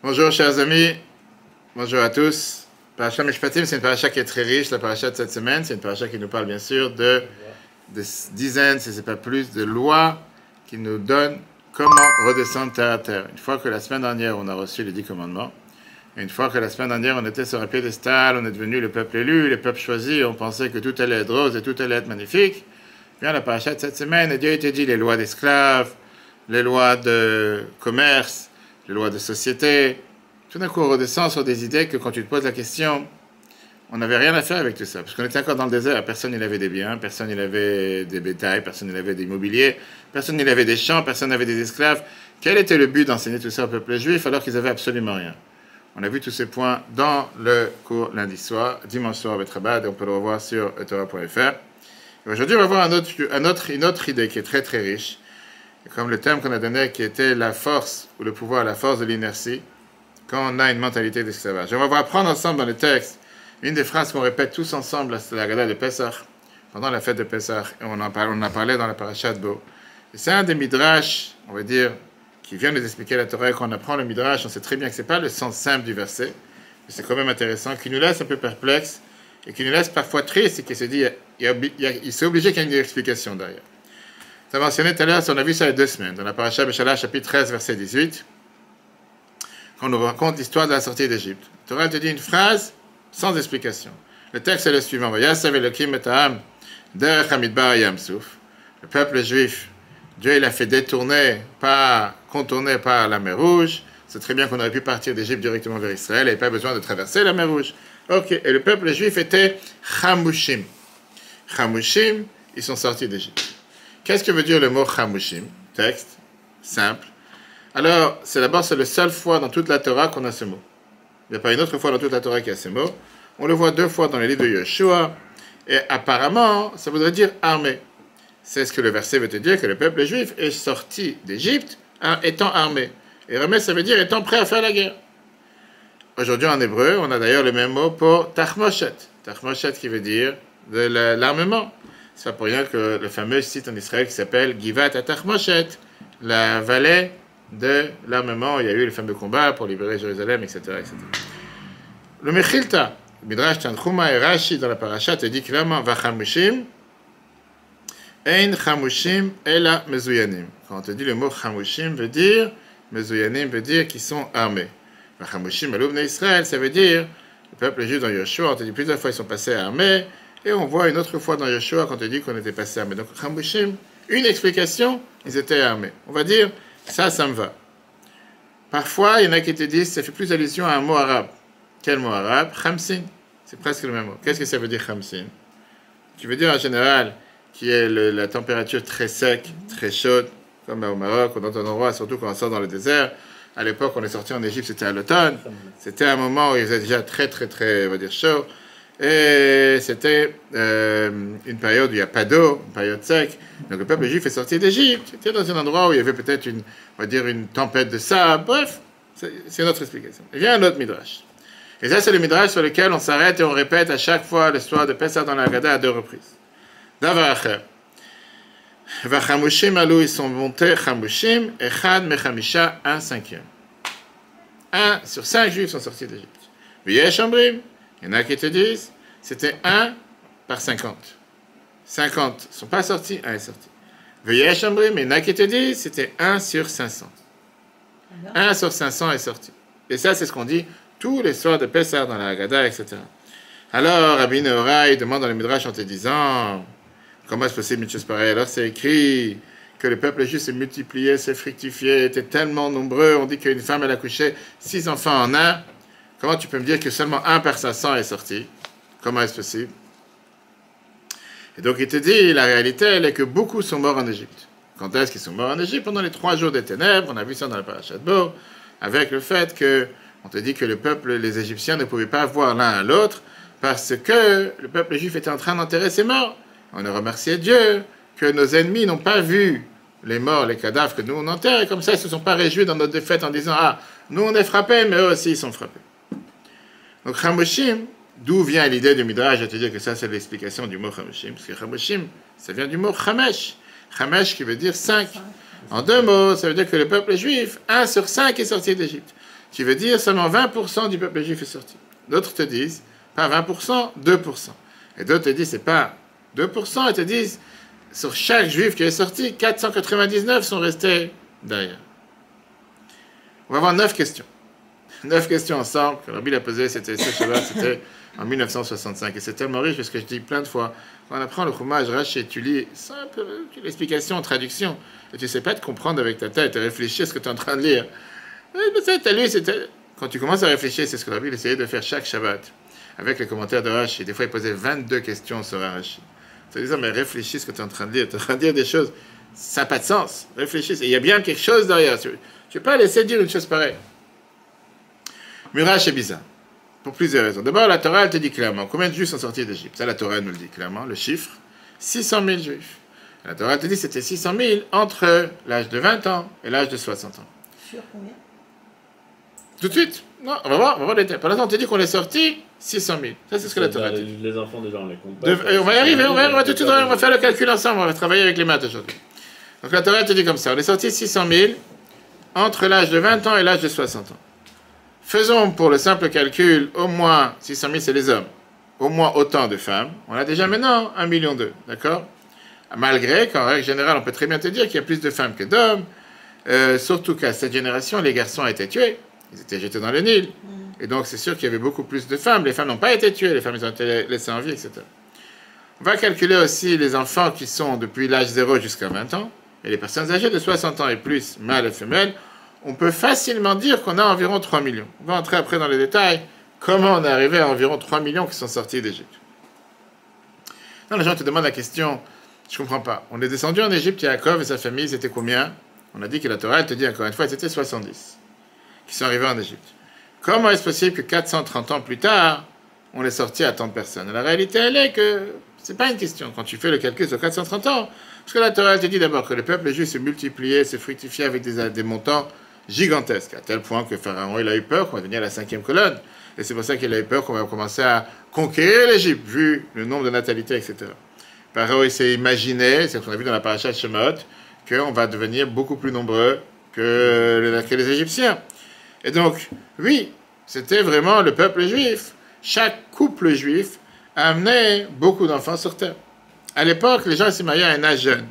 Bonjour chers amis, bonjour à tous. Parashat Mishpatim, c'est une paracha qui est très riche, la paracha de cette semaine. C'est une paracha qui nous parle bien sûr de dizaines, si ce n'est pas plus, de lois qui nous donnent comment redescendre terre à terre. Une fois que la semaine dernière, on a reçu les 10 commandements, et une fois que la semaine dernière, on était sur un piédestal, on est devenu le peuple élu, le peuple choisi, on pensait que tout allait être rose et tout allait être magnifique. Bien la paracha de cette semaine, et Dieu t'a dit les lois d'esclaves, les lois de commerce, les lois de société. Tout d'un coup, on redescend sur des idées que quand tu te poses la question, on n'avait rien à faire avec tout ça. Parce qu'on était encore dans le désert, personne n'avait des biens, personne n'avait des bétails, personne n'avait des immobiliers, personne n'avait des champs, personne n'avait des esclaves. Quel était le but d'enseigner tout ça au peuple juif alors qu'ils n'avaient absolument rien? On a vu tous ces points dans le cours lundi soir, dimanche soir avec Rabad, et on peut le revoir sur etora.fr. Aujourd'hui, on va voir une autre idée qui est très très riche. Et comme le thème qu'on a donné qui était la force ou le pouvoir, la force de l'inertie, quand on a une mentalité d'esclavage. On va apprendre ensemble dans le texte une des phrases qu'on répète tous ensemble à la Gada de Pessah, pendant la fête de Pessah, et on en parlait dans la paracha de Bo. Et c'est un des midrash, on va dire, qui vient nous expliquer la Torah. Et quand on apprend le midrash, on sait très bien que ce n'est pas le sens simple du verset, mais c'est quand même intéressant, qui nous laisse un peu perplexe, et qui nous laisse parfois triste, et qui se dit, il s'est obligé qu'il y ait une explication derrière. Ça a mentionné tout à l'heure, on a vu ça il y a 2 semaines, dans la paracha Beshalach, chapitre 13, verset 18, quand on nous raconte l'histoire de la sortie d'Égypte. La Torah te dit une phrase sans explication. Le texte est le suivant. Le peuple juif, Dieu il a fait contourner par la mer Rouge. C'est très bien qu'on aurait pu partir d'Égypte directement vers Israël, il n'y avait pas besoin de traverser la mer Rouge. Ok, et le peuple juif était Chamushim. Chamushim, ils sont sortis d'Égypte. Qu'est-ce que veut dire le mot Chamushim? Texte, simple. Alors, c'est la seule fois dans toute la Torah qu'on a ce mot. Il n'y a pas une autre fois dans toute la Torah qu'il y a ce mot. On le voit 2 fois dans le livre de Yeshua. Et apparemment, ça voudrait dire armé. C'est ce que le verset veut te dire, que le peuple juif est sorti d'Égypte étant armé. Et armé, ça veut dire étant prêt à faire la guerre. Aujourd'hui, en hébreu, on a d'ailleurs le même mot pour Tachmoshet. Tachmoshet qui veut dire de l'armement. C'est pas pour rien que le fameux site en Israël qui s'appelle Givat Tachmoshet, la vallée de l'armement. Il y a eu le fameux combat pour libérer Jérusalem, etc. etc. Le Mechilta, Midrash Tanchuma et Rashi dans la paracha te dit clairement Vachamushim, Ein Chamushim Ela Mezuyanim. Quand on te dit le mot Chamushim veut dire, Mezuyanim veut dire qu'ils sont armés. Vachamushim Eloubne Israël, ça veut dire, le peuple juif dans Yeshua, on te dit plusieurs fois ils sont passés armés, et on voit une autre fois dans Yeshua quand on te dit qu'on était passé armés. Donc Chamushim, une explication, ils étaient armés. On va dire, ça me va. Parfois, il y en a qui te disent, ça fait plus allusion à un mot arabe. Quel mot arabe? Khamsin. C'est presque le même mot. Qu'est-ce que ça veut dire Khamsin? Tu veux dire en général qu'il y a la température très sec, très chaude, comme au Maroc ou dans un endroit, surtout quand on sort dans le désert. À l'époque, on est sorti en Égypte, c'était à l'automne. C'était un moment où il faisait déjà très, très, très, on va dire, chaud. Et c'était une période où il n'y a pas d'eau, une période sec. Donc le peuple juif est sorti d'Égypte. C'était dans un endroit où il y avait peut-être on va dire une tempête de sable. Bref, c'est notre explication. Il vient un autre midrash. Et ça, c'est le midrash sur lequel on s'arrête et on répète à chaque fois l'histoire de Pessah dans la Haggadah à 2 reprises. Davar acher. Vachamushim alou, ils sont montés, Chamushim, Echad mechamisha, 1/5. 1 sur 5 juifs sont sortis d'Égypte. V'yesh ambrim. Il y en a qui te disent, c'était 1 par 50. 50 ne sont pas sortis, 1 est sorti. V'yesh ambrim, mais il y en a qui te disent, c'était 1 sur 500. 1 sur 500 est sorti. Et ça, c'est ce qu'on dit tous les soirs de Pessah dans la Haggadah, etc. Alors, Rabbi Nehorai demande dans le Midrash en te disant, comment est-ce possible une chose pareille? Alors, c'est écrit que le peuple juif s'est multiplié, s'est fructifié, était tellement nombreux. On dit qu'une femme, elle a couché 6 enfants en un. Comment tu peux me dire que seulement 1 par 500 est sorti? Comment est-ce possible? Et donc il te dit, la réalité, elle est que beaucoup sont morts en Égypte. Quand est-ce qu'ils sont morts en Égypte? Pendant les 3 jours des ténèbres, on a vu ça dans la paracha de Bo, avec le fait que, on te dit que le peuple, les Égyptiens ne pouvaient pas voir l'un à l'autre, parce que le peuple juif était en train d'enterrer ses morts. On a remercié Dieu que nos ennemis n'ont pas vu les morts, les cadavres que nous on enterre, et comme ça ils ne se sont pas réjouis dans notre défaite en disant, ah, nous on est frappés, mais eux aussi ils sont frappés. Donc Chamushim, d'où vient l'idée du Midrash? Je vais te dire que ça c'est l'explication du mot Chamushim, parce que Chamushim, ça vient du mot Chamesh. Chamesh qui veut dire 5. En 2 mots, ça veut dire que le peuple juif, 1 sur 5 est sorti d'Égypte. qui veut dire seulement 20% du peuple juif est sorti. D'autres te disent, pas 20%, 2%. Et d'autres te disent, c'est pas 2%, ils te disent, sur chaque juif qui est sorti, 499 sont restés derrière. On va avoir 9 questions. 9 questions ensemble, que Rabbi l'a posé, c'était en 1965. Et c'est tellement riche parce que je dis plein de fois, quand on apprend le Chumash, Rashi, tu lis simple l'explication, traduction, et tu ne sais pas te comprendre avec ta tête et réfléchir à ce que tu es en train de lire. Quand tu commences à réfléchir, c'est ce que Rabbi essayait de faire chaque Shabbat, avec les commentaires de Rashi. Des fois, il posait 22 questions sur Rashi. En disant, mais réfléchis ce que tu es en train de lire. Tu es en train de dire des choses, ça n'a pas de sens. Réfléchis. Et il y a bien quelque chose derrière. Tu ne peux pas laisser dire une chose pareille. Mirash est bizarre. Pour plusieurs raisons. D'abord, la Torah, elle te dit clairement combien de juifs sont sortis d'Égypte. Ça, la Torah nous le dit clairement. Le chiffre, 600 000 juifs. La Torah te dit que c'était 600 000 entre l'âge de 20 ans et l'âge de 60 ans. Sur combien? Tout de suite. Non, on va voir les thèmes. Par exemple, on te dit qu'on est sorti 600 000. Ça, c'est ce que la Torah dit. Les enfants, déjà, on les compte pas. On va y arriver, on va faire le calcul ensemble, on va travailler avec les maths aujourd'hui. Donc la Torah te dit comme ça, on est sorti 600 000 entre l'âge de 20 ans et l'âge de 60 ans. Faisons pour le simple calcul, au moins 600 000 c'est les hommes, au moins autant de femmes. On a déjà maintenant 1,2 million, d'accord? Malgré qu'en règle générale, on peut très bien te dire qu'il y a plus de femmes que d'hommes, surtout qu'à cette génération, les garçons étaient tués, ils étaient jetés dans le Nil. Et donc, c'est sûr qu'il y avait beaucoup plus de femmes. Les femmes n'ont pas été tuées, les femmes ils ont été laissées en vie, etc. On va calculer aussi les enfants qui sont depuis l'âge 0 jusqu'à 20 ans, et les personnes âgées de 60 ans et plus, mâles et femelles. On peut facilement dire qu'on a environ 3 millions. On va entrer après dans les détails. Comment on est arrivé à environ 3 millions qui sont sortis d'Égypte? Non, les gens te demandent la question, je ne comprends pas. On est descendu en Égypte, Yaakov et sa famille, c'était combien? On a dit que la Torah, elle te dit encore une fois, c'était 70 qui sont arrivés en Égypte. Comment est-ce possible que 430 ans plus tard, on est sorti à tant de personnes? La réalité, elle est que ce n'est pas une question. Quand tu fais le calcul sur 430 ans, parce que la Torah, elle te dit d'abord que le peuple juif se multipliait, se fructifiait avec des montants gigantesques, à tel point que Pharaon, il a eu peur qu'on va devenir la 5e colonne. Et c'est pour ça qu'il a eu peur qu'on va commencer à conquérir l'Égypte, vu le nombre de natalités, etc. Pharaon, il s'est imaginé, c'est ce qu'on a vu dans la paracha de Shemot, qu'on va devenir beaucoup plus nombreux que les Égyptiens. Et donc, oui, c'était vraiment le peuple juif. Chaque couple juif amenait beaucoup d'enfants sur terre. À l'époque, les gens se mariaient à un âge jeune,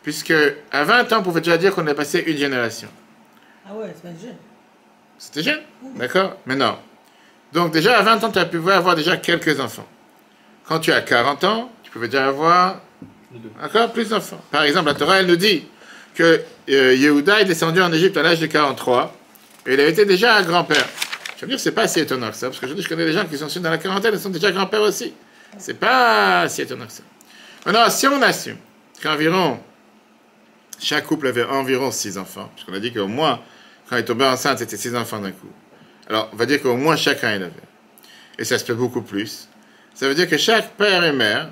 puisque à 20 ans, on pouvait déjà dire qu'on a passé une génération. Ah ouais, c'est pas jeune. C'était jeune, d'accord? Mais non. Donc déjà, à 20 ans, tu pouvais avoir déjà quelques enfants. Quand tu as 40 ans, tu pouvais déjà avoir encore plus d'enfants. Par exemple, la Torah, elle nous dit que Yehuda est descendu en Égypte à l'âge de 43, et il avait été déjà un grand-père. Je veux dire, c'est pas assez étonnant que ça, parce que je connais des gens qui sont dans la quarantaine, ils sont déjà grands-pères aussi. C'est pas si étonnant que ça. Maintenant, si on assume qu'environ, chaque couple avait environ 6 enfants, parce qu'on a dit qu'au moins, quand il tombait enceinte, c'était 6 enfants d'un coup. Alors, on va dire qu'au moins chacun il avait. Et ça se peut beaucoup plus. Ça veut dire que chaque père et mère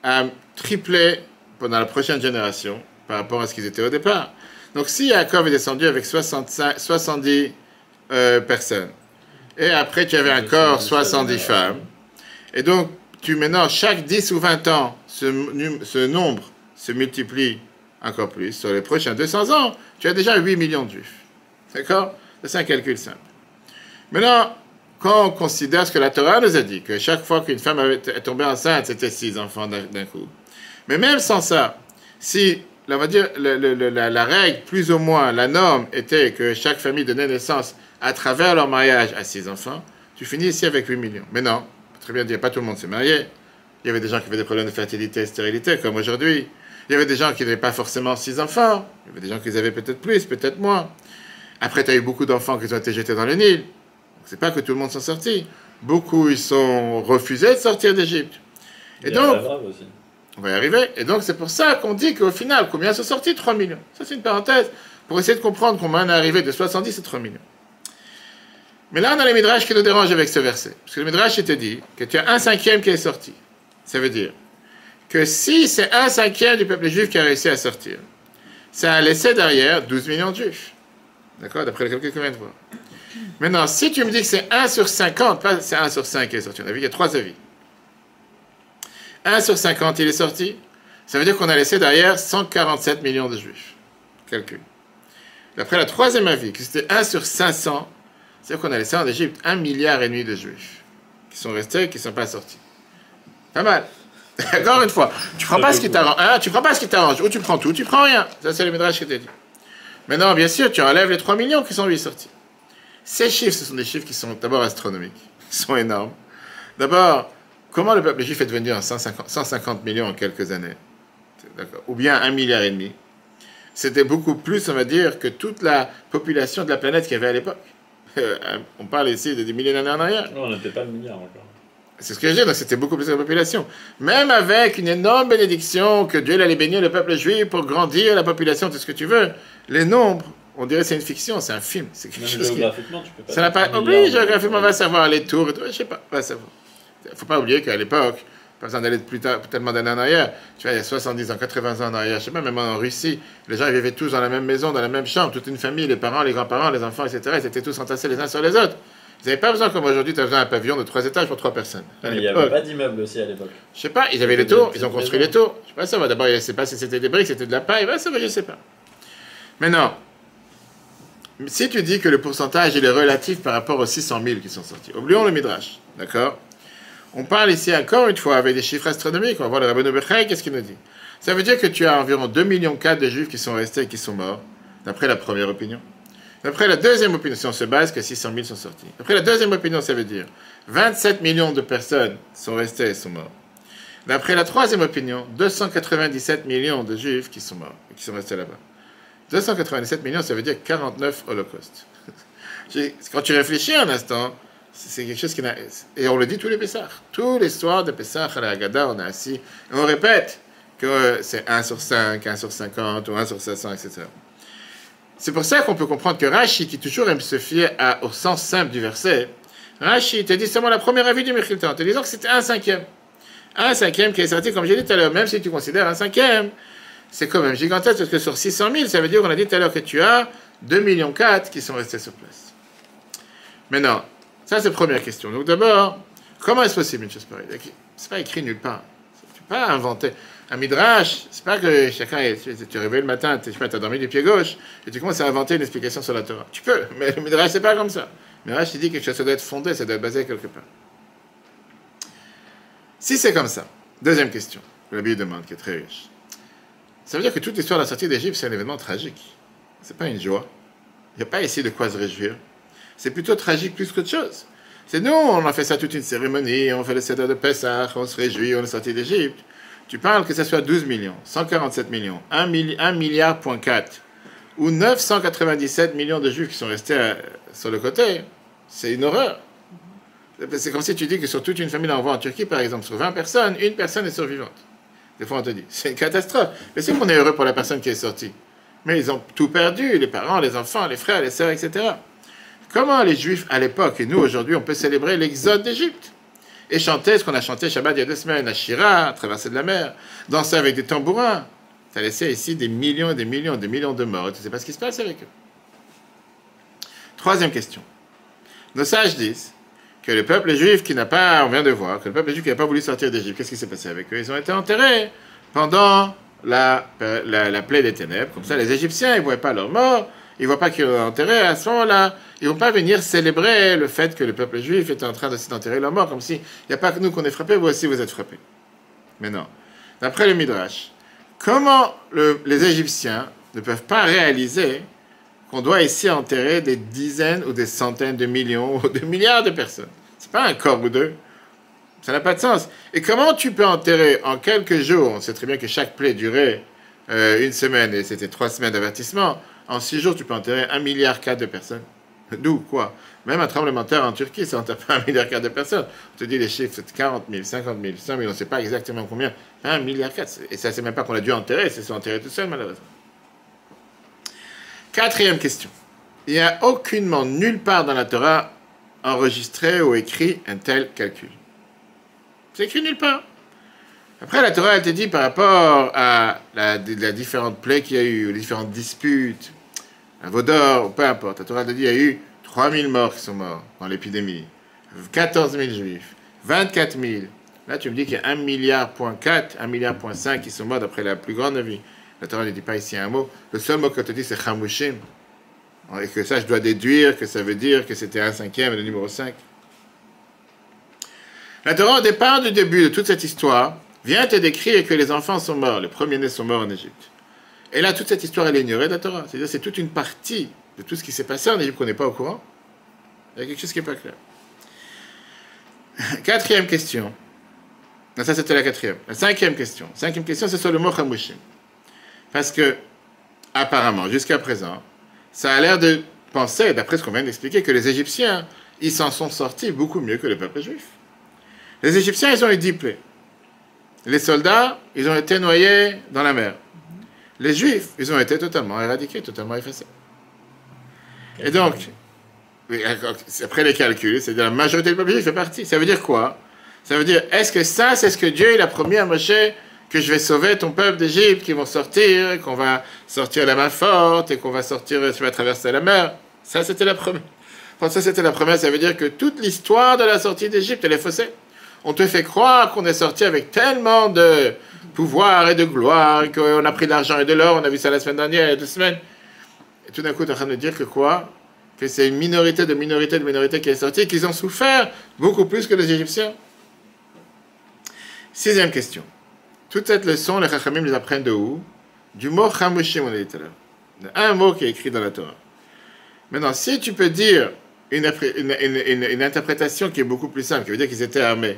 a triplé pendant la prochaine génération par rapport à ce qu'ils étaient au départ. Donc, si Yaakov est descendu avec 70 personnes, et après tu avais encore 70 femmes, et donc, maintenant, chaque 10 ou 20 ans, ce nombre se multiplie encore plus. Sur les prochains 200 ans, tu as déjà 8 millions de juifs. D'accord? C'est un calcul simple. Maintenant, quand on considère ce que la Torah nous a dit, que chaque fois qu'une femme est tombée enceinte, c'était 6 enfants d'un coup. Mais même sans ça, si, on va dire, la règle, plus ou moins, la norme était que chaque famille donnait naissance à travers leur mariage à 6 enfants, tu finis ici avec 8 millions. Mais non, très bien dire, pas tout le monde s'est marié. Il y avait des gens qui avaient des problèmes de fertilité et de stérilité, comme aujourd'hui. Il y avait des gens qui n'avaient pas forcément 6 enfants. Il y avait des gens qui avaient peut-être plus, peut-être moins. Après, tu as eu beaucoup d'enfants qui ont été jetés dans le Nil. C'est pas que tout le monde s'en sortit. Beaucoup, ils sont refusés de sortir d'Égypte. Et donc, on va y arriver. Et donc, c'est pour ça qu'on dit qu'au final, combien sont sortis? 3 millions. Ça, c'est une parenthèse pour essayer de comprendre combien on est arrivé de 70 à 3 millions. Mais là, on a les Midrash qui nous dérangent avec ce verset. Parce que le Midrash, il te dit que tu as 1/5 qui est sorti. Ça veut dire que si c'est 1/5 du peuple juif qui a réussi à sortir, ça a laissé derrière 12 millions de juifs. D'accord? D'après le calcul qu'on vient de voir. Maintenant, si tu me dis que c'est 1 sur 50, pas c'est 1 sur 5 qui est sorti, on a vu qu'il y a 3 avis. 1 sur 50, il est sorti. Ça veut dire qu'on a laissé derrière 147 millions de juifs. Calcul. D'après la troisième avis, que c'était 1 sur 500, C'est-à-dire qu'on a laissé en Égypte 1,5 milliard de juifs qui sont restés, qui ne sont pas sortis. Pas mal. Encore une fois, tu prends pas ce qui t'arrange, hein, tu prends pas ce qui t'arrange, ou tu prends tout, tu prends rien. Ça, c'est le Midrash qui t'a dit. Maintenant, bien sûr, tu enlèves les 3 millions qui sont lui sortis. Ces chiffres, ce sont des chiffres qui sont d'abord astronomiques, qui sont énormes. D'abord, comment le peuple juif est devenu en 150 millions en quelques années? Ou bien 1,5 milliard. C'était beaucoup plus, on va dire, que toute la population de la planète qu'il y avait à l'époque. On parle ici de des milliers d'années en arrière. Non, on n'était pas le milliard encore. C'est ce que je dis, donc c'était beaucoup plus que la population. Même avec une énorme bénédiction que Dieu allait bénir le peuple juif pour grandir la population, tout ce que tu veux, les nombres, on dirait que c'est une fiction, c'est un film. C'est quelque chose géographiquement, tu peux pas. Ça n'a pas. Oui, géographiquement, on va savoir les tours et tout, je sais pas, on va savoir. Il ne faut pas oublier qu'à l'époque, pas besoin d'aller plus tard, tellement d'années en arrière, tu vois, il y a 70 ans, 80 ans en arrière, je sais pas, même en Russie, les gens ils vivaient tous dans la même maison, dans la même chambre, toute une famille, les parents, les grands-parents, les enfants, etc. Ils étaient tous entassés les uns sur les autres. Ils n'avaient pas besoin, comme aujourd'hui, tu as besoin d'un pavillon de 3 étages pour 3 personnes. Mais il n'y avait pas d'immeuble aussi à l'époque. Je sais pas, ils avaient les tours, ils ont construit les tours. Je sais pas, ça va. D'abord, je sais pas si c'était des briques, c'était de la paille, ça va, je sais pas. Maintenant, si tu dis que le pourcentage il est relatif par rapport aux 600 000 qui sont sortis, oublions le Midrash, d'accord? On parle ici encore une fois avec des chiffres astronomiques. On va voir le Rabbeinu Bechai, qu'est-ce qu'il nous dit? Ça veut dire que tu as environ 2,4 millions de juifs qui sont restés et qui sont morts, d'après la première opinion. D'après la deuxième opinion, si on se base que 600 000 sont sortis. D'après la deuxième opinion, ça veut dire 27 millions de personnes sont restées et sont morts. D'après la troisième opinion, 297 millions de juifs qui sont morts et qui sont restés là-bas. 297 millions, ça veut dire 49 holocaustes. Quand tu réfléchis un instant, c'est quelque chose qui n'a... Et on le dit tous les Pessah. Tous les soirs de Pessah, à la Haggadah, on est assis et on répète que c'est 1 sur 5, 1 sur 50 ou 1 sur 700, etc. C'est pour ça qu'on peut comprendre que Rashi, qui toujours aime se fier au sens simple du verset, Rashi te dit seulement la première avis du Mechilta, en te disant que c'était 1/5. 1/5 qui est sorti, comme j'ai dit tout à l'heure, même si tu considères 1/5, c'est quand même gigantesque, parce que sur 600 000, ça veut dire qu'on a dit tout à l'heure que tu as 2,4 millions qui sont restés sur place. Maintenant, ça c'est la première question. Donc d'abord, comment est-ce possible une chose pareille? C'est pas écrit nulle part. Tu peux pas inventer. Un midrash, c'est pas que chacun tu réveilles le matin, tu as dormi du pied gauche, et tu commences à inventer une explication sur la Torah. Tu peux, mais le midrash c'est pas comme ça. Le midrash il dit que ça doit être fondé, ça doit être basé quelque part. Si c'est comme ça, deuxième question que la Bible demande, qui est très riche. Ça veut dire que toute l'histoire de la sortie d'Égypte, c'est un événement tragique. C'est pas une joie. Il n'y a pas ici de quoi se réjouir. C'est plutôt tragique plus qu'autre chose. C'est nous, on a fait ça toute une cérémonie, on fait le Seder de Pessah, on se réjouit, on est sorti d'Égypte. Tu parles que ce soit 12 millions, 147 millions, 1 milliard, ou 997 millions de juifs qui sont restés sur le côté. C'est une horreur. C'est comme si tu dis que sur toute une famille d'envois en Turquie, par exemple, sur 20 personnes, une personne est survivante. Des fois, on te dit, c'est une catastrophe. Mais c'est qu'on est heureux pour la personne qui est sortie. Mais ils ont tout perdu, les parents, les enfants, les frères, les sœurs, etc. Comment les Juifs, à l'époque, et nous, aujourd'hui, on peut célébrer l'exode d'Égypte et chanter ce qu'on a chanté Shabbat il y a 2 semaines, la Shira, traverser de la mer, danser avec des tambourins. Ça a laissé ici des millions et des millions et des millions de morts. Tu ne sais pas ce qui se passe avec eux. Troisième question. Nos sages disent que le peuple juif qui n'a pas, on vient de voir, que le peuple juif qui n'a pas voulu sortir d'Égypte, qu'est-ce qui s'est passé avec eux? Ils ont été enterrés pendant la plaie des ténèbres. Comme ça, les Égyptiens, ils ne voient pas leur mort, ils ne voient pas qu'ils ont enterré. À ce moment-là, ils ne vont pas venir célébrer le fait que le peuple juif est en train d'enterrer leur mort, comme si il n'y a pas que nous qu'on est frappés, vous aussi vous êtes frappés. Mais non. D'après le Midrash, comment les Égyptiens ne peuvent pas réaliser qu'on doit ici enterrer des dizaines ou des centaines de millions ou de milliards de personnes? C'est pas un corps ou deux. Ça n'a pas de sens. Et comment tu peux enterrer en quelques jours, on sait très bien que chaque plaie durait 1 semaine et c'était 3 semaines d'avertissement, en 6 jours tu peux enterrer 1,4 milliard de personnes. D'où quoi? Même un tremblement de terre en Turquie, ça enterre pas 1,4 milliard de personnes. On te dit les chiffres, c'est 40 000, 50 000, 100 000, on ne sait pas exactement combien. 1,4 milliard. Et ça, c'est même pas qu'on a dû enterrer, c'est enterré tout seul, malheureusement. Quatrième question. Il n'y a aucunement, nulle part dans la Torah, enregistré ou écrit un tel calcul. C'est écrit nulle part. Après, la Torah, elle te dit par rapport à la différentes plaies qu'il y a eu, les différentes disputes, un veau d'or, peu importe. La Torah te dit qu'il y a eu 3 000 morts qui sont morts dans l'épidémie, 14 000 juifs, 24 000. Là, tu me dis qu'il y a 1,4 milliard, 1,5 milliard qui sont morts d'après la plus grande vie. La Torah ne dit pas ici un mot. Le seul mot qu'elle te dit, c'est chamushim. Et que ça, je dois déduire que ça veut dire que c'était un cinquième et le numéro 5. La Torah, au départ du début de toute cette histoire, vient te décrire que les enfants sont morts, les premiers-nés sont morts en Égypte. Et là, toute cette histoire, elle est ignorée de la Torah. C'est-à-dire, c'est toute une partie de tout ce qui s'est passé en Égypte qu'on n'est pas au courant. Il y a quelque chose qui n'est pas clair. Quatrième question. Non, ça, c'était la quatrième. La cinquième question. Cinquième question, c'est sur le mot Chamushim. Parce que, apparemment, jusqu'à présent, ça a l'air de penser, d'après ce qu'on vient d'expliquer, que les Égyptiens, ils s'en sont sortis beaucoup mieux que le peuple juif. Les Égyptiens, ils ont eu 10 plaies. Les soldats, ils ont été noyés dans la mer. Les Juifs, ils ont été totalement éradiqués, totalement effacés. Et donc, après les calculs, c'est-à-dire la majorité du peuple juif fait partie. Ça veut dire quoi? Ça veut dire, est-ce que ça, c'est ce que Dieu il a promis à Moshe, que je vais sauver ton peuple d'Égypte, qu'ils vont sortir, et qu'on va sortir la main forte, et qu'on va sortir, tu vas traverser la mer? Ça, c'était la promesse. Enfin, ça, c'était la promesse. Ça veut dire que toute l'histoire de la sortie d'Égypte, elle est faussée. On te fait croire qu'on est sorti avec tellement de pouvoir et de gloire, et qu'on a pris de l'argent et de l'or, on a vu ça la semaine dernière, il y a 2 semaines. Et tout d'un coup, tu es en train de dire que quoi? Que c'est une minorité de minorité de minorité qui est sortie, et qu'ils ont souffert beaucoup plus que les Égyptiens. 6e question. Toute cette leçon, les Chachamim les apprennent de où? Du mot Chamushim, on a dit tout à l'heure. Un mot qui est écrit dans la Torah. Maintenant, si tu peux dire une interprétation qui est beaucoup plus simple, qui veut dire qu'ils étaient armés,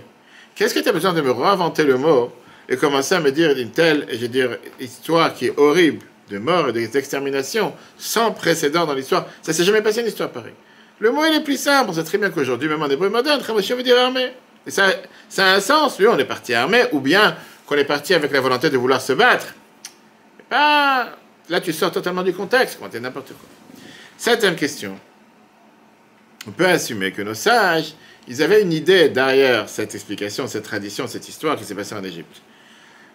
qu'est-ce que tu as besoin de me réinventer le mot et commencer à me dire une telle, je veux dire, histoire qui est horrible, de mort et d'extermination, sans précédent dans l'histoire? Ça s'est jamais passé une histoire pareille. Le mot, il est plus simple. On sait très bien qu'aujourd'hui, même en hébreu moderne, Chamushim veut dire armé. Et ça a un sens. Oui, on est parti armé, ou bien qu'on est parti avec la volonté de vouloir se battre. Là, tu sors totalement du contexte. C'est n'importe quoi. 7e question. On peut assumer que nos sages, ils avaient une idée derrière cette explication, cette tradition, cette histoire qui s'est passée en Égypte.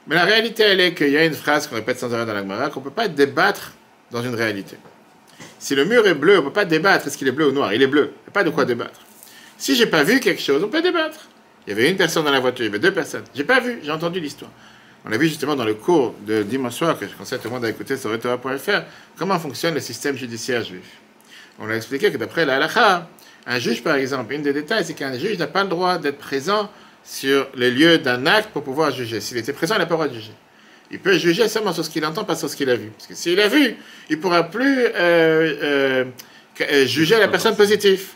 Mais la réalité, elle est qu'il y a une phrase qu'on répète sans arrêt dans la Gemara, qu'on ne peut pas débattre dans une réalité. Si le mur est bleu, on ne peut pas débattre est-ce qu'il est bleu ou noir. Il est bleu. Il n'y a pas de quoi débattre. Si j'ai pas vu quelque chose, on peut débattre. Il y avait une personne dans la voiture, il y avait 2 personnes. J'ai pas vu, j'ai entendu l'histoire. On a vu justement dans le cours de dimanche soir, que je conseille tout le monde à écouter sur retora.fr, comment fonctionne le système judiciaire juif. On a expliqué que d'après la halakha, un juge, par exemple, une des détails, c'est qu'un juge n'a pas le droit d'être présent sur les lieux d'un acte pour pouvoir juger. S'il était présent, il n'a pas le droit de juger. Il peut juger seulement sur ce qu'il entend, pas sur ce qu'il a vu. Parce que s'il a vu, il ne pourra plus juger la personne positive,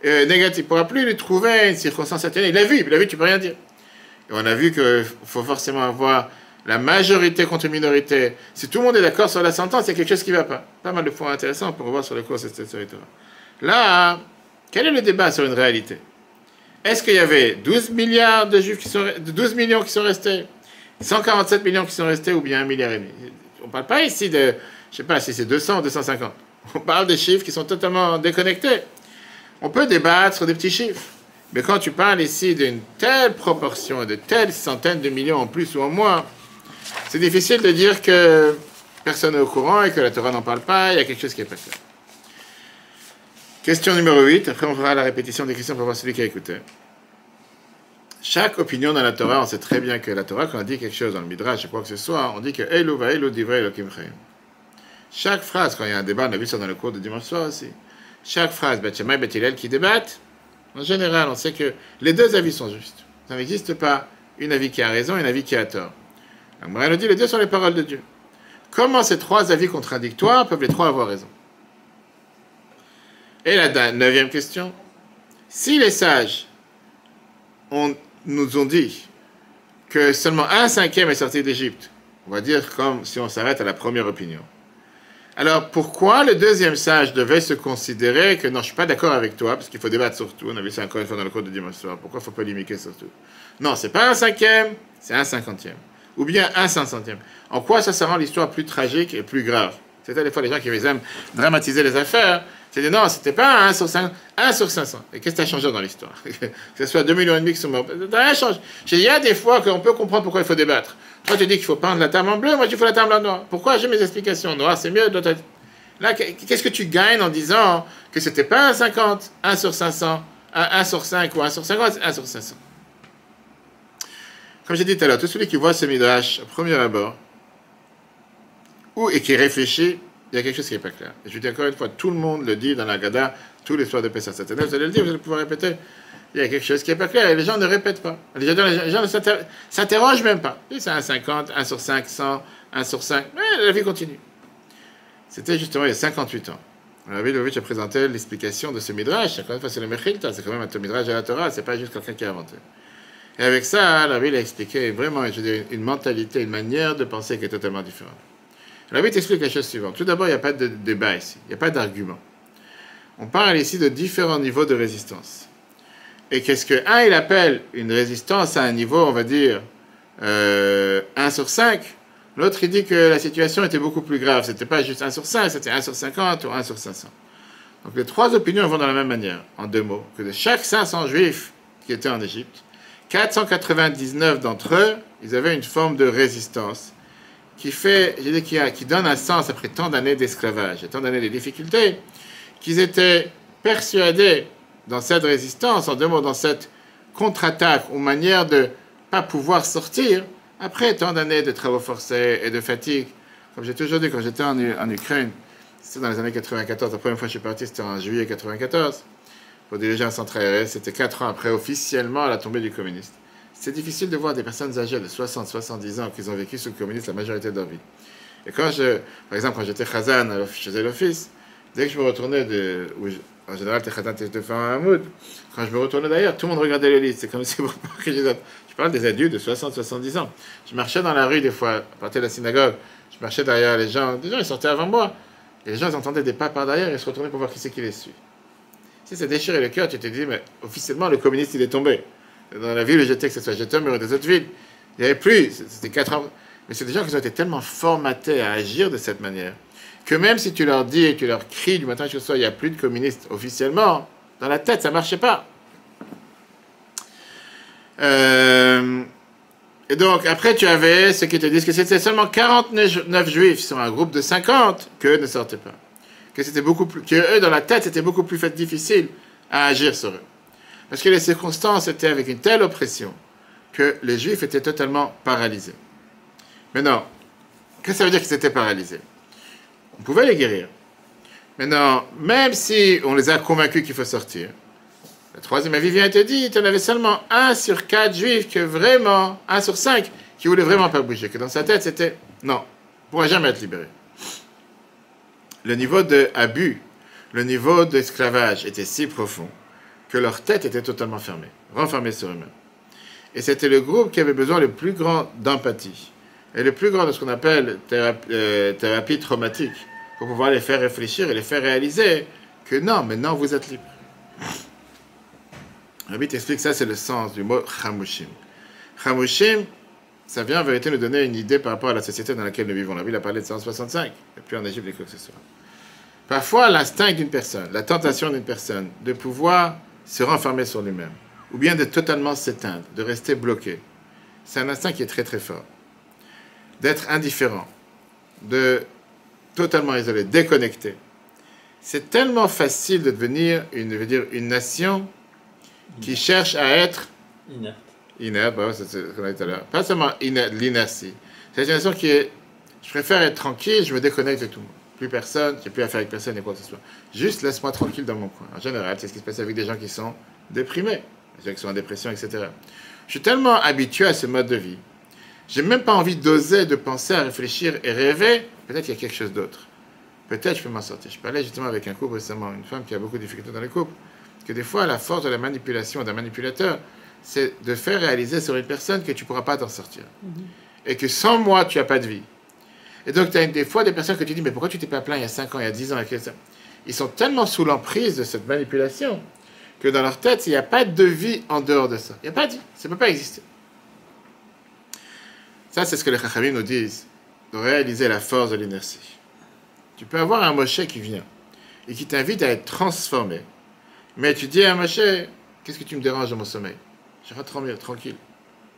négative. Il ne pourra plus lui trouver une circonstance atténuée. Il l'a vu, tu ne peux rien dire. Et on a vu qu'il faut forcément avoir la majorité contre une minorité. Si tout le monde est d'accord sur la sentence, il y a quelque chose qui ne va pas. Pas mal de points intéressants pour voir sur le cours de cette territoire. Là, quel est le débat sur une réalité? Est-ce qu'il y avait 12 milliards de juifs 12 millions qui sont restés, 147 millions qui sont restés, ou bien 1,5 milliard? On ne parle pas ici de, je ne sais pas si c'est 200 ou 250. On parle des chiffres qui sont totalement déconnectés. On peut débattre sur des petits chiffres. Mais quand tu parles ici d'une telle proportion, de telles centaines de millions en plus ou en moins, c'est difficile de dire que personne n'est au courant et que la Torah n'en parle pas, il y a quelque chose qui n'est pas clair. Question numéro 8, après on fera la répétition des questions pour voir celui qui a écouté. Chaque opinion dans la Torah, on sait très bien que la Torah, quand on dit quelque chose dans le Midrash, quoi que ce soit, on dit que Elu va Elu divrei Elokim Chaim. Chaque phrase, quand il y a un débat, on a vu ça dans le cours de dimanche soir aussi, chaque phrase, Beth Shammai, Beth Hillel qui débattent, en général, on sait que les 2 avis sont justes. Ça n'existe pas un avis qui a raison et un avis qui a tort. La Gemara nous dit les 2 sont les paroles de Dieu. Comment ces 3 avis contradictoires peuvent les 3 avoir raison? Et la 9e question. Si les sages nous ont dit que seulement 1/5 est sorti d'Égypte, on va dire comme si on s'arrête à la première opinion, alors pourquoi le 2e sage devait se considérer que non, je ne suis pas d'accord avec toi, parce qu'il faut débattre sur tout, on a vu ça encore une fois dans le cours de dimanche soir, pourquoi il ne faut pas limiter sur tout? Non, c'est pas 1/5, c'est 1/50, ou bien 1/500. En quoi ça rend l'histoire plus tragique et plus grave? C'est-à-dire des fois les gens qui aiment dramatiser les affaires, c'est dire non, c'était pas 1 sur 5, 1 sur 500. Et qu'est-ce qui a changé dans l'histoire? Que ce soit 2,5 millions qui sont morts. Rien change. Il y a des fois qu'on peut comprendre pourquoi il faut débattre. Toi, tu dis qu'il faut peindre la table en bleu, moi, tu fais la table en noir. Pourquoi j'ai mes explications? Noir, c'est mieux. Là, qu'est-ce que tu gagnes en disant que c'était pas 1,50, 1 sur 500, 1 sur 5 ou 1 sur 50, 1 sur 500? Comme j'ai dit tout à l'heure, tout celui qui voit ce midrash au premier abord, et qui réfléchit, il y a quelque chose qui n'est pas clair. Et je vous dis encore une fois, tout le monde le dit dans la Gada, tous les soirs de Pessah. Cette année, vous allez le dire, vous allez pouvoir répéter. Il y a quelque chose qui n'est pas clair et les gens ne répètent pas. Les gens ne s'interrogent même pas. C'est 1,50, 1 sur 5, 100, 1 sur 5. Mais la vie continue. C'était justement il y a 58 ans. Rabbi Lubavitch a présenté l'explication de ce midrash. Encore une fois, c'est le Mechilta, c'est quand même un midrash à la Torah, c'est pas juste quelqu'un qui a inventé. Et avec ça, Rabbi a expliqué vraiment, je dis, une mentalité, une manière de penser qui est totalement différente. Rabbi t'explique la chose suivante. Tout d'abord, il n'y a pas de débat ici, il n'y a pas d'argument. On parle ici de différents niveaux de résistance. Et qu'est-ce que il appelle une résistance à un niveau, on va dire, 1 sur 5. L'autre, il dit que la situation était beaucoup plus grave. C'était pas juste 1 sur 5, c'était 1 sur 50 ou 1 sur 500. Donc les trois opinions vont dans la même manière, en deux mots, que de chaque 500 juifs qui étaient en Égypte, 499 d'entre eux, ils avaient une forme de résistance qui donne un sens après tant d'années d'esclavage et tant d'années de difficultés, qu'ils étaient persuadés dans cette résistance, en deux mots, dans cette contre-attaque ou manière de ne pas pouvoir sortir, après tant d'années de travaux forcés et de fatigue. Comme j'ai toujours dit, quand j'étais en Ukraine, c'était dans les années 94, la première fois que je suis parti, c'était en juillet 94, pour diriger un centre aéré, c'était 4 ans après, officiellement, la tombée du communisme. C'est difficile de voir des personnes âgées de 60, 70 ans qui ont vécu sous le communisme la majorité de leur vie. Et par exemple, quand j'étais Khazan, je faisais l'office, dès que je me retournais en général, t'es de faire un hamoud. Quand je me retournais d'ailleurs, tout le monde regardait le lit. C'est comme si je parle des adultes de 60, 70 ans. Je marchais dans la rue des fois, à partir de la synagogue. Je marchais derrière les gens. Des gens, ils sortaient avant moi. Et les gens, ils entendaient des pas par derrière et ils se retournaient pour voir qui c'est qui les suit. Si ça déchirait le cœur, tu te dis, mais officiellement, le communiste, il est tombé. Dans la ville où j'étais, que ce soit Jérôme ou des autres villes, il n'y avait plus. C'était 4 ans. Mais c'est des gens qui ont été tellement formatés à agir de cette manière que même si tu leur dis et tu leur cries du matin jusqu'au soir, il n'y a plus de communistes officiellement, dans la tête, ça ne marchait pas. Et donc, après, tu avais ceux qui te disent que c'était seulement 49 juifs sur un groupe de 50 qu'eux ne sortaient pas. Que eux, dans la tête, c'était beaucoup plus difficile à agir sur eux. Parce que les circonstances étaient avec une telle oppression que les juifs étaient totalement paralysés. Maintenant, qu'est-ce que ça veut dire qu'ils étaient paralysés? On pouvait les guérir. Maintenant, même si on les a convaincus qu'il faut sortir, le troisième avis vient et te dit, il y en avait seulement 1 sur 4 juifs que vraiment, 1 sur 5, qui voulaient vraiment pas bouger, que dans sa tête c'était, non, on ne pourra jamais être libéré. Le niveau d'abus, le niveau d'esclavage était si profond que leur tête était totalement fermée, renfermée sur eux-mêmes. Et c'était le groupe qui avait besoin le plus grand d'empathie et le plus grand de ce qu'on appelle thérapie traumatique, pour pouvoir les faire réfléchir et les faire réaliser que non, maintenant vous êtes libres. Rabbi t'explique ça, c'est le sens du mot chamushim. Chamushim, ça vient en vérité nous donner une idée par rapport à la société dans laquelle nous vivons. Rabbi a parlé de 165, et puis en Égypte, les quoi que ce soit. Parfois, l'instinct d'une personne, la tentation d'une personne de pouvoir se renfermer sur lui-même, ou bien de totalement s'éteindre, de rester bloqué, c'est un instinct qui est très très fort. D'être indifférent, de totalement isolé, déconnecté. C'est tellement facile de devenir une nation qui cherche à être inerte, c'est ce qu'on a dit tout à l'heure. Pas seulement l'inertie. C'est une nation qui est, je préfère être tranquille, je me déconnecte de tout le monde. Plus personne, j'ai plus affaire avec personne et quoi que ce soit. Juste laisse-moi tranquille dans mon coin. En général, c'est ce qui se passe avec des gens qui sont déprimés, des gens qui sont en dépression, etc. Je suis tellement habitué à ce mode de vie. J'ai même pas envie d'oser, de penser à réfléchir et rêver. Peut-être qu'il y a quelque chose d'autre. Peut-être je peux m'en sortir. Je parlais justement avec un couple récemment, une femme qui a beaucoup de difficultés dans les couples, que des fois, la force de la manipulation d'un manipulateur, c'est de faire réaliser sur une personne que tu ne pourras pas t'en sortir. Et que sans moi, tu n'as pas de vie. Et donc, tu as des fois des personnes que tu dis, mais pourquoi tu t'es pas plaint il y a 5 ans, il y a 10 ans, ils sont tellement sous l'emprise de cette manipulation que dans leur tête, il n'y a pas de vie en dehors de ça. Il n'y a pas de vie. Ça ne peut pas exister. Ça, c'est ce que les Chachamim nous disent, de réaliser la force de l'inertie. Tu peux avoir un Moshe qui vient et qui t'invite à être transformé. Mais tu dis à Moshe, qu'est-ce que tu me déranges dans mon sommeil? Je rentre tranquille.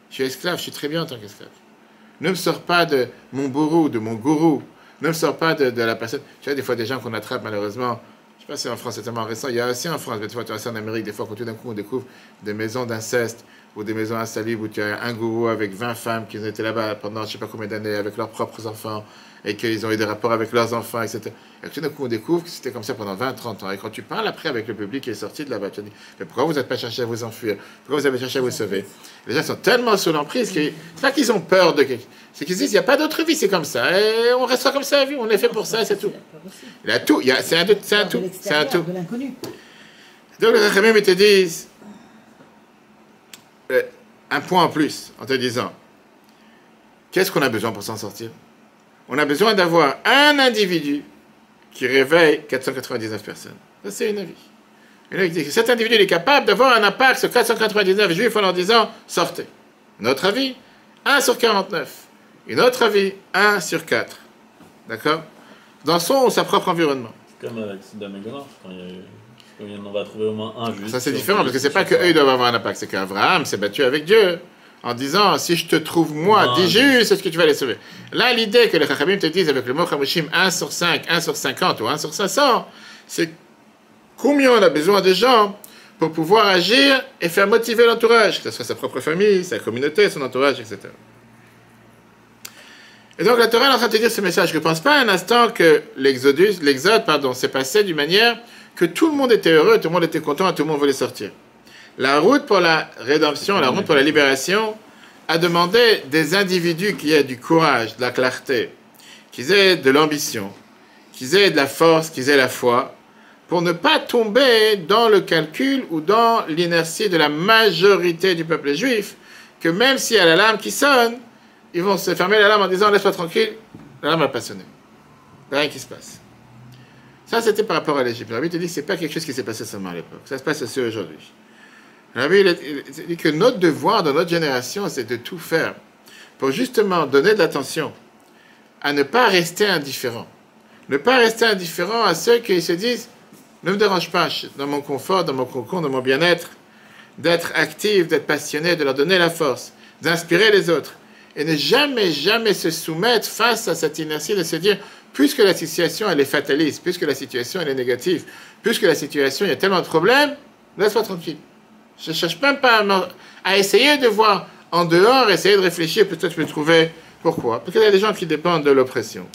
Je suis esclave, je suis très bien en tant qu'esclave. Ne me sors pas de mon bourreau, de mon gourou. Ne me sors pas de la personne. Tu vois, des fois, des gens qu'on attrape, malheureusement, je ne sais pas si en France c'est tellement récent, il y a aussi en France, mais tu vois, c'est en Amérique, des fois, quand tout d'un coup on découvre des maisons d'inceste, ou des maisons insalubres où tu as un gourou avec 20 femmes qui ont été là-bas pendant je ne sais pas combien d'années avec leurs propres enfants et qu'ils ont eu des rapports avec leurs enfants, etc. Et tout d'un coup, on découvre que c'était comme ça pendant 20-30 ans. Et quand tu parles après avec le public qui est sorti de là-bas, tu te dis, mais pourquoi vous n'êtes pas cherché à vous enfuir? Pourquoi vous avez cherché à vous sauver? Les gens sont tellement sous l'emprise que c'est pas qu'ils ont peur de quelque chose. C'est qu'ils disent, il n'y a pas d'autre vie, c'est comme ça. Et on restera comme ça à vie, on est fait pour ça, c'est tout. Il y a tout, c'est un tout. C'est un tout. De l'inconnu. Donc les Rachamim te disent un point en plus en te disant qu'est-ce qu'on a besoin pour s'en sortir? On a besoin d'avoir un individu qui réveille 499 personnes. Ça, c'est une avis. Une avis dit que cet individu est capable d'avoir un impact sur 499 juifs en leur disant sortez. Notre avis, 1 sur 49. Une autre avis, 1 sur 4. D'accord? Dans son ou sa propre environnement. C'est comme avec Sodome et Gomorrhe, on va trouver au moins un juif. Ça, c'est différent, parce que c'est pas qu'eux doivent avoir un impact, c'est qu'Abraham s'est battu avec Dieu en disant si je te trouve moi, dis juste, est-ce que tu vas les sauver? Là, l'idée que les Chachamim te disent avec le mot Chamushim 1 sur 5, 1 sur 50 ou 1 sur 500, c'est combien on a besoin de gens pour pouvoir agir et faire motiver l'entourage, que ce soit sa propre famille, sa communauté, son entourage, etc. Et donc la Torah est en train de te dire ce message. Je ne pense pas un instant que l'exode s'est passé d'une manière que tout le monde était heureux, tout le monde était content et tout le monde voulait sortir. La route pour la rédemption, la route pour la libération a demandé des individus qui aient du courage, de la clarté, qui aient de l'ambition, qui aient de la force, qui aient la foi, pour ne pas tomber dans le calcul ou dans l'inertie de la majorité du peuple juif, que même s'il y a l'alarme qui sonne, ils vont se fermer l'alarme en disant « laisse-moi tranquille », l'alarme va pas sonner. Il n'y a rien qui se passe. Ça, c'était par rapport à l'Égypte. La Bible te dit que ce n'est pas quelque chose qui s'est passé seulement à l'époque. Ça se passe aussi aujourd'hui. La Bible dit que notre devoir dans notre génération, c'est de tout faire pour justement donner de l'attention à ne pas rester indifférent. Ne pas rester indifférent à ceux qui se disent « ne me dérange pas, dans mon confort, dans mon cocon, dans mon bien-être, d'être actif, d'être passionné, de leur donner la force, d'inspirer les autres. » Et ne jamais, jamais se soumettre face à cette inertie de se dire, puisque la situation, elle est fataliste, puisque la situation, elle est négative, puisque la situation, il y a tellement de problèmes, laisse-moi tranquille. Je ne cherche même pas à essayer de voir en dehors, essayer de réfléchir, peut-être je peux trouver pourquoi. Parce qu'il y a des gens qui dépendent de l'oppression,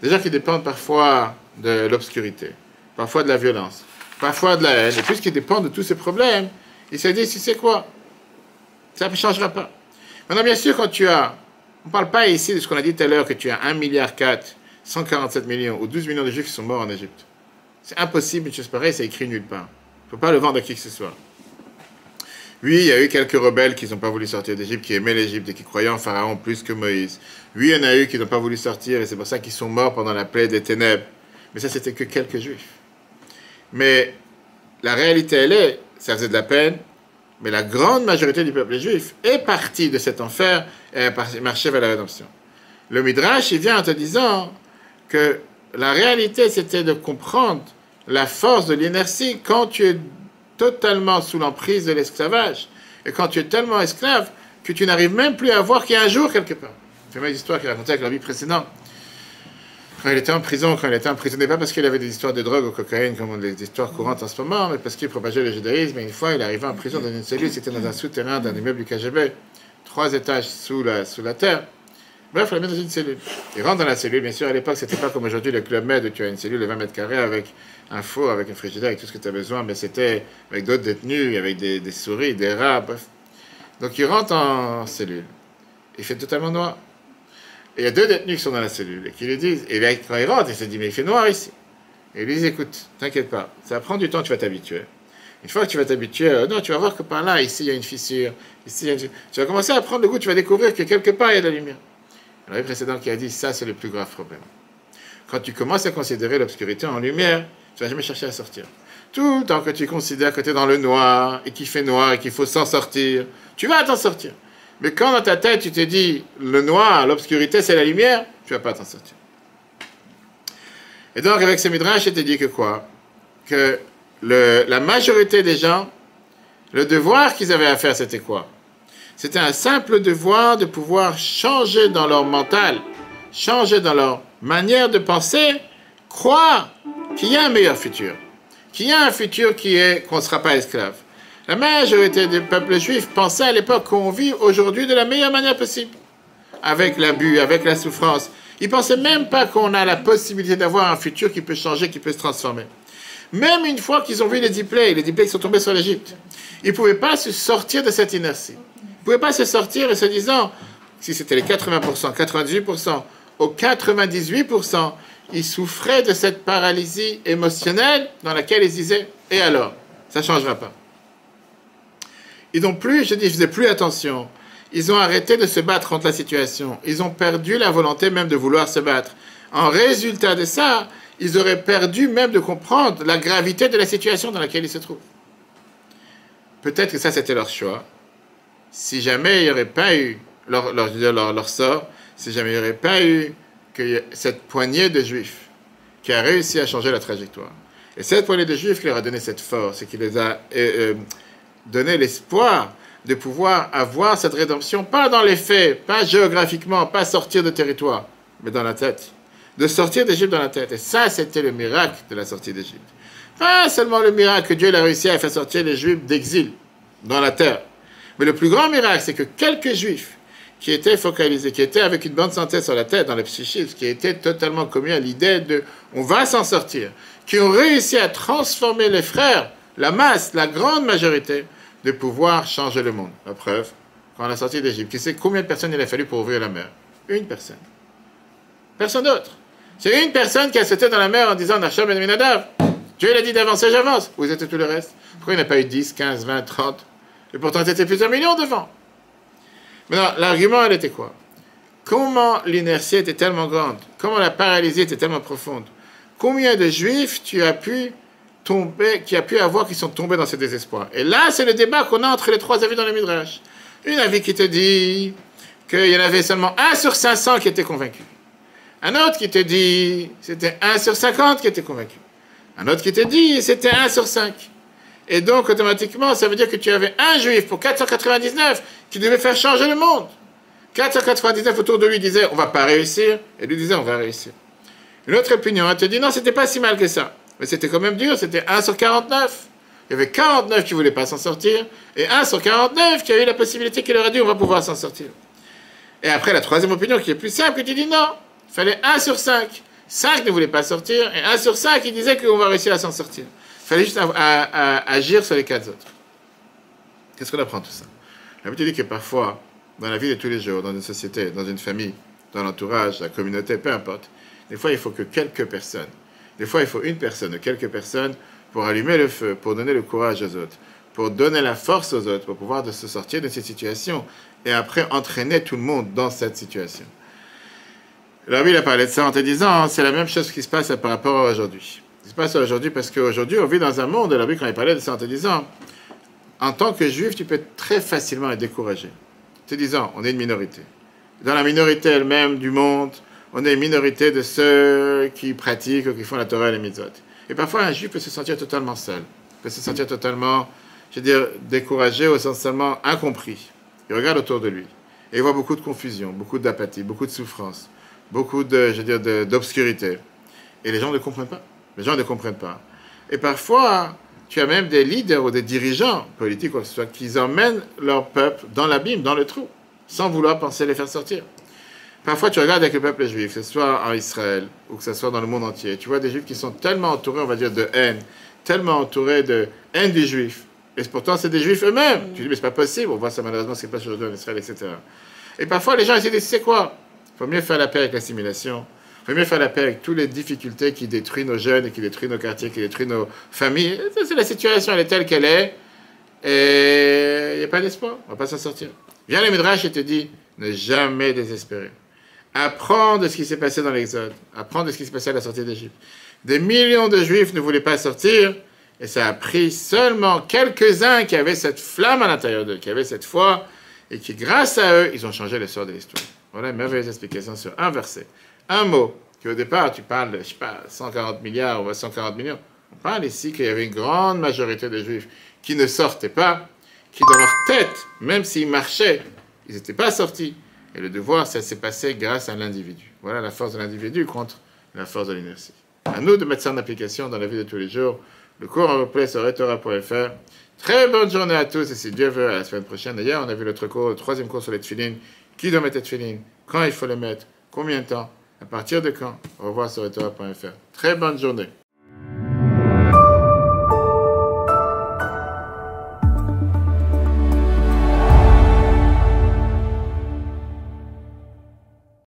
des gens qui dépendent parfois de l'obscurité, parfois de la violence, parfois de la haine. Et puisqu'ils dépendent de tous ces problèmes, ils se disent, tu sais quoi, ça ne changera pas. Maintenant, bien sûr, quand tu as... On ne parle pas ici de ce qu'on a dit tout à l'heure, que tu as 1,4 milliard, 147 millions ou 12 millions de Juifs qui sont morts en Égypte. C'est impossible, une chose pareille, c'est écrit nulle part. Il ne faut pas le vendre à qui que ce soit. Oui, il y a eu quelques rebelles qui n'ont pas voulu sortir d'Égypte, qui aimaient l'Égypte et qui croyaient en Pharaon plus que Moïse. Oui, il y en a eu qui n'ont pas voulu sortir et c'est pour ça qu'ils sont morts pendant la plaie des ténèbres. Mais ça, c'était que quelques Juifs. Mais la réalité, elle est, ça faisait de la peine, mais la grande majorité du peuple juif est partie de cet enfer et a marché vers la rédemption. Le Midrash, il vient en te disant que la réalité, c'était de comprendre la force de l'inertie quand tu es totalement sous l'emprise de l'esclavage et quand tu es tellement esclave que tu n'arrives même plus à voir qu'il y a un jour quelque part. C'est une histoire qu'il racontait avec la vie précédente. Quand il était en prison, quand il était emprisonné, pas parce qu'il avait des histoires de drogue ou cocaïne, comme les histoires courantes en ce moment, mais parce qu'il propageait le judaïsme. Et une fois, il est arrivé en prison dans une cellule, c'était dans un souterrain d'un immeuble du KGB, 3 étages sous la terre. Bref, il l'a mis dans une cellule. Il rentre dans la cellule, bien sûr, à l'époque, c'était pas comme aujourd'hui le Club Med, où tu as une cellule de 20 mètres carrés avec un four, avec un frigidaire, avec tout ce que tu as besoin, mais c'était avec d'autres détenus, avec des souris, des rats, bref. Donc il rentre en cellule. Il fait totalement noir. Et il y a 2 détenus qui sont dans la cellule et qui lui disent, et là, quand il rentre, il se dit, mais il fait noir ici. Et ils lui disent, écoute, t'inquiète pas, ça va prendre du temps, tu vas t'habituer. Une fois que tu vas t'habituer, non, tu vas voir que par là, ici, il y a une fissure, ici, il y a une... Tu vas commencer à prendre le goût, tu vas découvrir que quelque part, il y a de la lumière. Le précédent qui a dit, ça, c'est le plus grave problème. Quand tu commences à considérer l'obscurité en lumière, tu ne vas jamais chercher à sortir. Tout le temps que tu considères que tu es dans le noir, et qu'il fait noir, et qu'il faut s'en sortir, tu vas t'en sortir. Mais quand dans ta tête, tu te dis, le noir, l'obscurité, c'est la lumière, tu ne vas pas t'en sortir. Et donc, avec ce midrash, je te dis que quoi? Que la majorité des gens, le devoir qu'ils avaient à faire, c'était quoi? C'était un simple devoir de pouvoir changer dans leur mental, changer dans leur manière de penser, croire qu'il y a un meilleur futur, qu'il y a un futur qui est qu'on ne sera pas esclave. La majorité des peuples juifs pensaient à l'époque qu'on vit aujourd'hui de la meilleure manière possible. Avec l'abus, avec la souffrance. Ils ne pensaient même pas qu'on a la possibilité d'avoir un futur qui peut changer, qui peut se transformer. Même une fois qu'ils ont vu les 10 plaies qui sont tombés sur l'Égypte, ils ne pouvaient pas se sortir de cette inertie. Ils ne pouvaient pas se sortir en se disant, si c'était les 80%, 98%, aux 98%, ils souffraient de cette paralysie émotionnelle dans laquelle ils disaient, et alors, ça ne changera pas. Ils n'ont plus, ils faisaient plus attention. Ils ont arrêté de se battre contre la situation. Ils ont perdu la volonté même de vouloir se battre. En résultat de ça, ils auraient perdu même de comprendre la gravité de la situation dans laquelle ils se trouvent. Peut-être que ça, c'était leur choix. Si jamais il n'y aurait pas eu leur sort, si jamais il n'y aurait pas eu que cette poignée de juifs qui a réussi à changer la trajectoire. Et cette poignée de juifs qui leur a donné cette force et qui les a donné l'espoir de pouvoir avoir cette rédemption, pas dans les faits, pas géographiquement, pas sortir de territoire, mais dans la tête. De sortir d'Égypte dans la tête. Et ça, c'était le miracle de la sortie d'Égypte. Pas seulement le miracle que Dieu a réussi à faire sortir les Juifs d'exil dans la terre. Mais le plus grand miracle, c'est que quelques Juifs qui étaient focalisés, qui étaient avec une bonne santé sur la tête, dans le psychisme, qui étaient totalement commis à l'idée de « on va s'en sortir », qui ont réussi à transformer les frères, la masse, la grande majorité, de pouvoir changer le monde. La preuve, quand on a sorti d'Égypte, qui sait combien de personnes il a fallu pour ouvrir la mer? Une personne. Personne d'autre. C'est une personne qui a sauté dans la mer en disant « Nachshon ben Aminadav ». Dieu l'a dit d'avancer, j'avance. Vous êtes tout le reste. Pourquoi il n'y a pas eu 10, 15, 20, 30? Et pourtant, il était plusieurs millions devant. Maintenant, l'argument, elle était quoi? Comment l'inertie était tellement grande? Comment la paralysie était tellement profonde? Combien de Juifs tu as pu tomber, qui a pu avoir, qui sont tombés dans ce désespoir? Et là, c'est le débat qu'on a entre les trois avis dans le Midrash. Une avis qui te dit qu'il y en avait seulement 1 sur 500 qui était convaincu. Un autre qui te dit c'était 1 sur 50 qui était convaincu. Un autre qui te dit c'était 1 sur 5. Et donc, automatiquement, ça veut dire que tu avais un juif pour 499 qui devait faire changer le monde. 499 autour de lui disaient on va pas réussir, et lui disait on va réussir. Une autre opinion, elle te dit non, c'était pas si mal que ça. Mais c'était quand même dur, c'était 1 sur 49. Il y avait 49 qui voulaient pas s'en sortir, et 1 sur 49 qui a eu la possibilité qui leur a dit on va pouvoir s'en sortir. Et après, la troisième opinion qui est plus simple, qui te dit non, il fallait 1 sur 5. 5 ne voulaient pas sortir, et 1 sur 5 qui disait qu'on va réussir à s'en sortir. Il fallait juste agir sur les 4 autres. Qu'est-ce qu'on apprend tout ça? La Bible dit que parfois, dans la vie de tous les jours, dans une société, dans une famille, dans l'entourage, la communauté, peu importe, des fois il faut que quelques personnes, des fois il faut une personne ou quelques personnes pour allumer le feu, pour donner le courage aux autres, pour donner la force aux autres, pour pouvoir se sortir de cette situation et après entraîner tout le monde dans cette situation. La Bible a parlé de ça en te disant, c'est la même chose qui se passe par rapport à aujourd'hui. Ce qui se passe aujourd'hui parce qu'aujourd'hui on vit dans un monde, la Bible quand il parlait de ça en te disant, en tant que juif, tu peux très facilement être découragé. Te disant, on est une minorité. Dans la minorité elle-même du monde, on est une minorité de ceux qui pratiquent ou qui font la Torah et les mitzvot. Et parfois, un juif peut se sentir totalement seul, peut se sentir totalement, découragé ou essentiellement incompris. Il regarde autour de lui et il voit beaucoup de confusion, beaucoup d'apathie, beaucoup de souffrance, beaucoup d'obscurité. Et les gens ne comprennent pas. Les gens ne comprennent pas. Et parfois, tu as même des leaders ou des dirigeants politiques, quoi que ce soit, qui emmènent leur peuple dans l'abîme, dans le trou, sans vouloir penser les faire sortir. Parfois, tu regardes avec le peuple juif, que ce soit en Israël ou que ce soit dans le monde entier, tu vois des juifs qui sont tellement entourés, on va dire, de haine, tellement entourés de haine des juifs. Et pourtant, c'est des juifs eux-mêmes. Tu dis, mais c'est pas possible, on voit ça malheureusement, ce qui se passe aujourd'hui en Israël, etc. Et parfois, les gens essaient de dire, c'est quoi? Il faut mieux faire la paix avec l'assimilation. Il faut mieux faire la paix avec toutes les difficultés qui détruisent nos jeunes, et qui détruisent nos quartiers, qui détruisent nos familles. C'est la situation, elle est telle qu'elle est. Et il n'y a pas d'espoir, on ne va pas s'en sortir. Viens le Midrash et te dit, ne jamais désespérer. Apprends de ce qui s'est passé dans l'Exode. Apprends de ce qui s'est passé à la sortie d'Égypte. Des millions de Juifs ne voulaient pas sortir, et ça a pris seulement quelques-uns qui avaient cette flamme à l'intérieur d'eux, qui avaient cette foi, et qui, grâce à eux, ils ont changé le sort de l'histoire. Voilà une merveilleuse explication sur un verset. Un mot, qui au départ, tu parles de, 140 milliards ou 140 millions. On parle ici qu'il y avait une grande majorité de Juifs qui ne sortaient pas, qui dans leur tête, même s'ils marchaient, ils n'étaient pas sortis. Et le devoir, ça s'est passé grâce à l'individu. Voilà la force de l'individu contre la force de l'inertie. À nous de mettre ça en application dans la vie de tous les jours Le cours en replay sur retora.fr. Très bonne journée à tous et si Dieu veut, à la semaine prochaine. D'ailleurs, on a vu l'autre cours, le troisième cours sur les tefilines. Qui doit mettre les tefilines? Quand il faut les mettre? Combien de temps? À partir de quand? Au revoir sur retora.fr. Très bonne journée.